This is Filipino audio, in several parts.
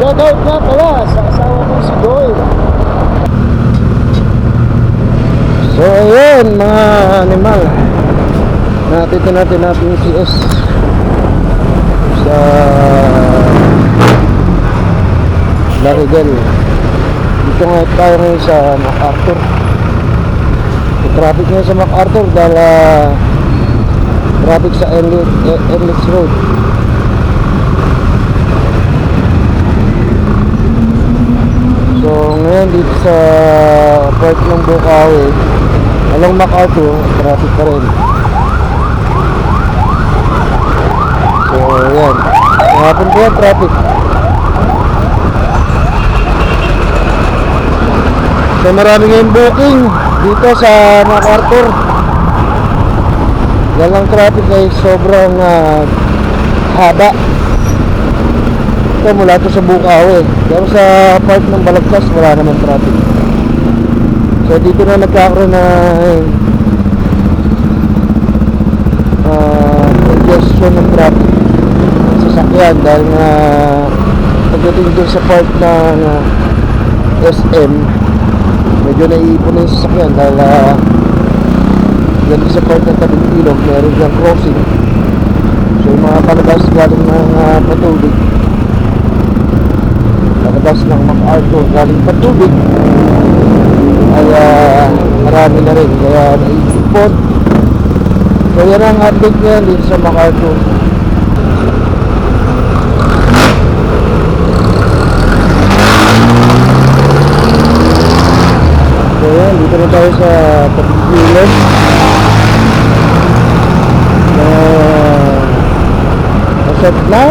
Shoutout nga pala sa asawa ko si Doyle. So ayun mga animal, natito natin yung CS sa Larigel. Dito nga tayo ngayon sa MacArthur. May traffic ngayon sa MacArthur dahil traffic sa Enlitz Road. So ngayon dito sa part ng Bukawi along MacArthur, traffic pa rin. So yan, hapon po yan traffic. So marami ngayong booking dito sa MacArthur. Yan lang traffic ay sobrang haba. Ito mula to sa Bukawi. Pero sa part ng Balagtas wala naman traffic. So dito na nagkakaroon na congestion ng traffic sa sasakyan dahil nga pagdating doon sa part ng SM medyo naiipon na yung sasakyan dahil dito sa part ng tabing ilog meron dyan crossing. So yung mga palabas galing ng Patubig, palabas ng MacArthur galing Patubig ay marami na rin kaya naiipon. So yan ang update ngayon dito sa MacArthur. So yan, dito na tayo sa Pagpilog. As of now,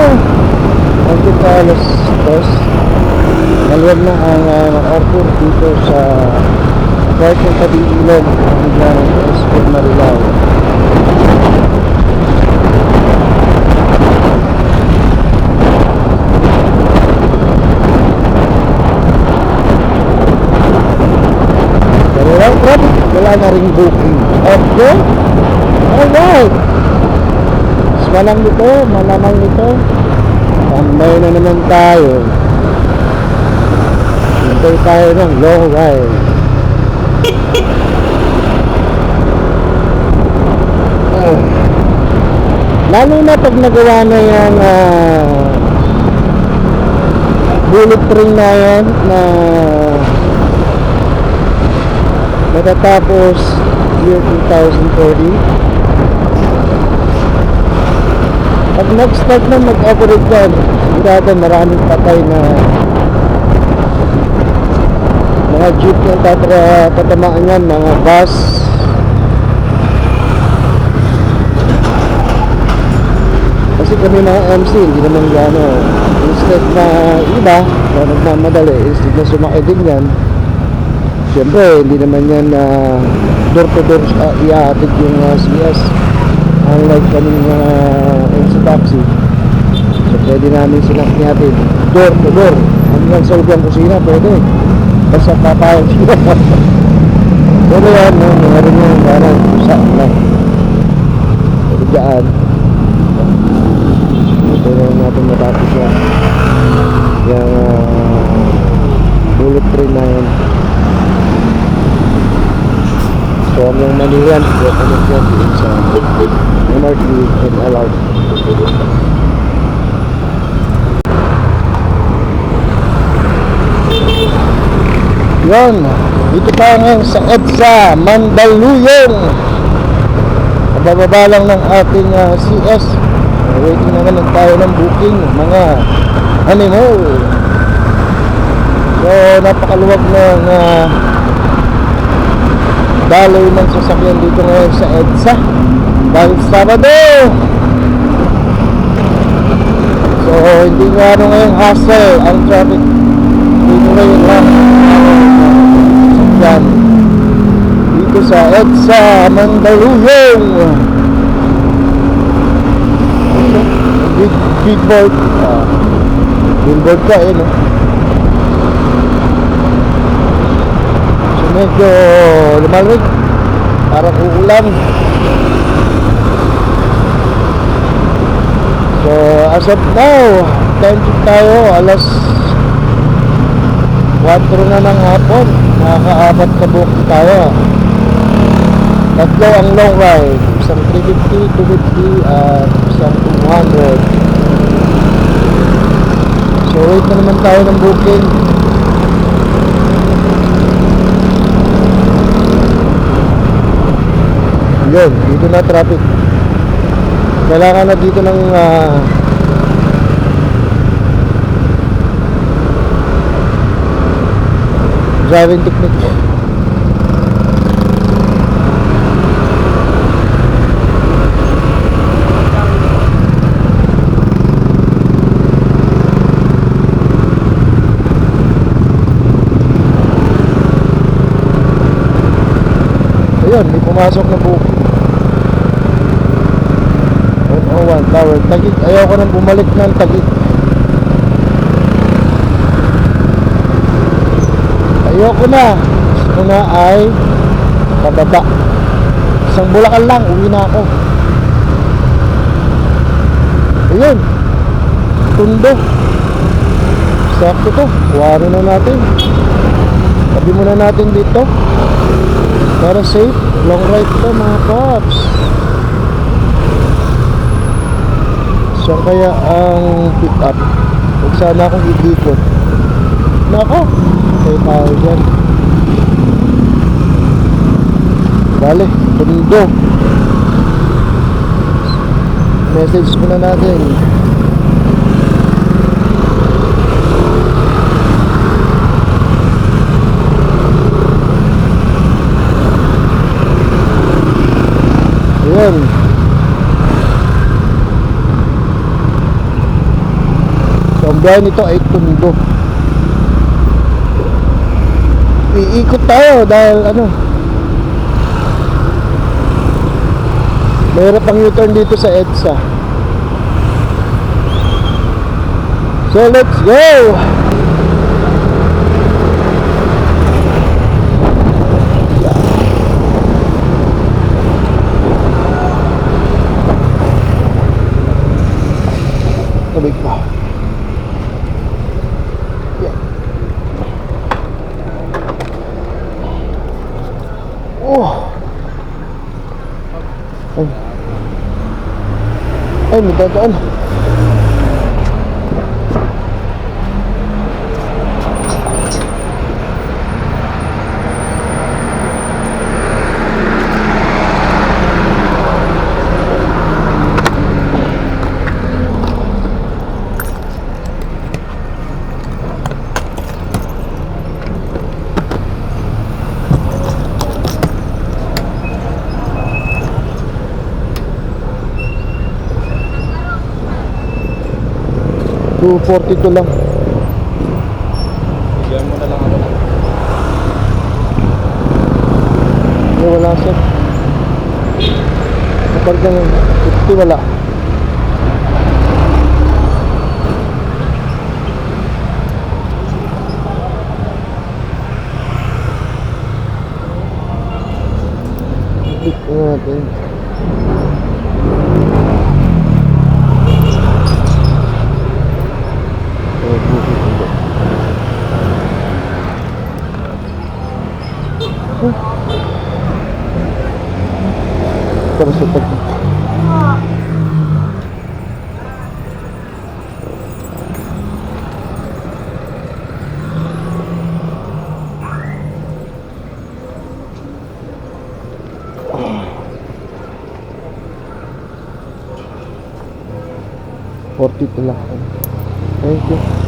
hanggang pa alas 2 maluwag na ang MacArthur dito sa part ng tabing ilog ng Esport Marilao. Wala na ring booking. Okay? Alright. Malamang nito. Tambay na naman tayo. Hintay tayo ng long ride. Lalo na pag nagawa na yung bullet train na yan na matatapos year 2040. Pag nag-start na mag-operate yan, sigurado maraming patay na mga jeep na tatamaan yan, mga bus. Kasi kami mga MC, hindi naman gano'n. Instead na iba na nagmamadali, instead na sumakay din yan, siyempre, hindi naman yan door to door iaatid yung CS. Unlike kaming MC taxi. So, pwede namin silang iatid door to door. Hanggang sa ubang kusina, pwede. Basta papayag sila. Pero yan, meron yung parang saan lang. Pwede dyan. Ito na natin matapos yan. Yung bullet train na yan. So hanggang Manilan, definite yan din sa MRT and LRT. Yun, dito tayo ngayon sa EDSA Mandaluyong. Bababa lang ng ating CS. Waiting na lang tayo ng booking, mga animal. So napakaluwag ng daloy ng sasakyan dito ngayon sa EDSA dahil Sabado. So hindi nga ano ngayong hassle ang traffic dito ngayon lang sasakyan dito sa EDSA Mandaluyong. Billboard billboard ka no? Medyo lumalig, parang uulan. So as of now, time check tayo, alas 4 na ng hapon. Nakakaapat na book tayo. Tatlo ang long ride. Isang 350, 250 at isang 200. So wait na naman tayo ng booking. Yun, dito na traffic. Kailangan na dito ng driving technique. Ayun, may pumasok na booking. 101 Tower, Taguig. Ayoko nang bumalik ng Taguig. Ayoko na. Gusto ko na ay pababa. Isang Bulacan lang, uwi na ako. Ayun, Tondo. Sakto to. Kuwari na natin. Tabi muna natin dito para safe. Long ride to mga paps. Saan kaya ang pick up? Huwag sana akong ikikot. Nako, tayo tayo dyan. Bale, Tondo. Message muna natin. Ayan. So, ang biyahe nito ay Tondo. Iikot tayo dahil mayroon pang U-turn dito sa EDSA. So let's go! Tabig pa. Ay, may dadaan. $242 lang. Bigyan mo na lang ako. Hindi, wala sir. Kapag ng 50 wala. Click natin. Para sa pag $42 lang. Thank you.